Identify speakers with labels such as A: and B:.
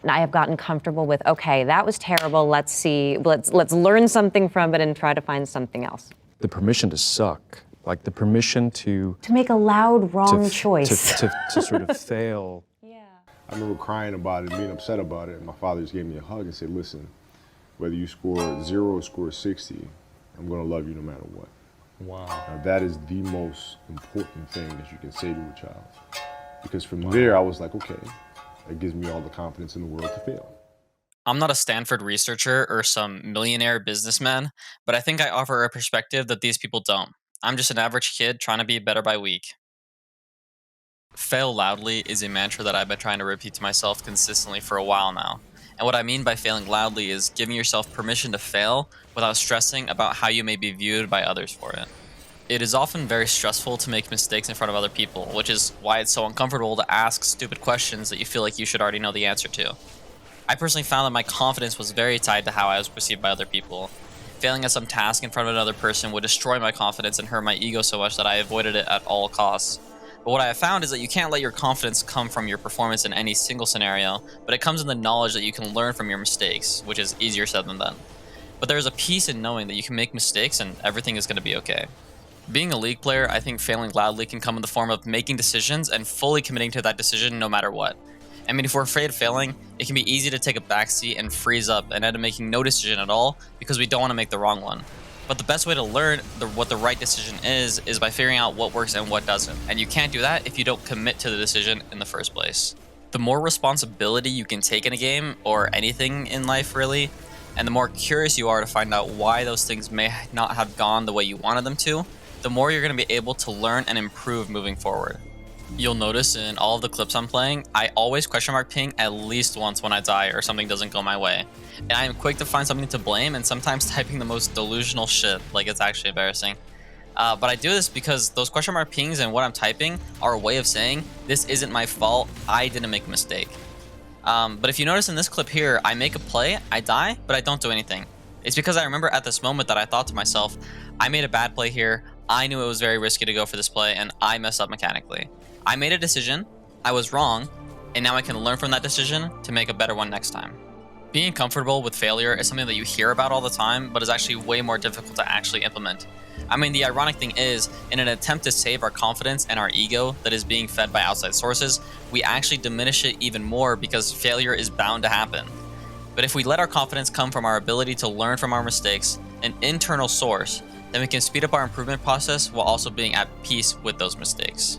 A: And I have gotten comfortable with, okay, that was terrible. Let's learn something from it and try to find something else.
B: The permission to suck, like the permission to
A: make a loud wrong choice.
B: To sort of fail.
A: Yeah.
C: I remember crying about it, being upset about it, and my father just gave me a hug and said, listen, whether you score 0 or score 60, I'm gonna love you no matter what.
B: Wow.
C: Now, that is the most important thing that you can say to a child. Because from there, I was like, okay, that gives me all the confidence in the world to fail.
D: I'm not a Stanford researcher or some millionaire businessman, but I think I offer a perspective that these people don't. I'm just an average kid trying to be better by week. Fail loudly is a mantra that I've been trying to repeat to myself consistently for a while now. And what I mean by failing loudly is giving yourself permission to fail without stressing about how you may be viewed by others for it. It is often very stressful to make mistakes in front of other people, which is why it's so uncomfortable to ask stupid questions that you feel like you should already know the answer to. I personally found that my confidence was very tied to how I was perceived by other people. Failing at some task in front of another person would destroy my confidence and hurt my ego so much that I avoided it at all costs. But what I have found is that you can't let your confidence come from your performance in any single scenario, but it comes in the knowledge that you can learn from your mistakes, which is easier said than done. But there is a peace in knowing that you can make mistakes and everything is going to be okay. Being a league player, I think failing loudly can come in the form of making decisions and fully committing to that decision no matter what. I mean, if we're afraid of failing, it can be easy to take a backseat and freeze up and end up making no decision at all because we don't want to make the wrong one. But the best way to learn what the right decision is by figuring out what works and what doesn't. And you can't do that if you don't commit to the decision in the first place. The more responsibility you can take in a game, or anything in life really, and the more curious you are to find out why those things may not have gone the way you wanted them to, the more you're going to be able to learn and improve moving forward. You'll notice in all of the clips I'm playing, I always question mark ping at least once when I die or something doesn't go my way. And I am quick to find something to blame and sometimes typing the most delusional shit, like it's actually embarrassing. But I do this because those question mark pings and what I'm typing are a way of saying, this isn't my fault, I didn't make a mistake. But if you notice in this clip here, I make a play, I die, but I don't do anything. It's because I remember at this moment that I thought to myself, I made a bad play here, I knew it was very risky to go for this play, and I messed up mechanically. I made a decision, I was wrong, and now I can learn from that decision to make a better one next time. Being comfortable with failure is something that you hear about all the time, but is actually way more difficult to actually implement. I mean, the ironic thing is, in an attempt to save our confidence and our ego that is being fed by outside sources, we actually diminish it even more because failure is bound to happen. But if we let our confidence come from our ability to learn from our mistakes, an internal source, then we can speed up our improvement process while also being at peace with those mistakes.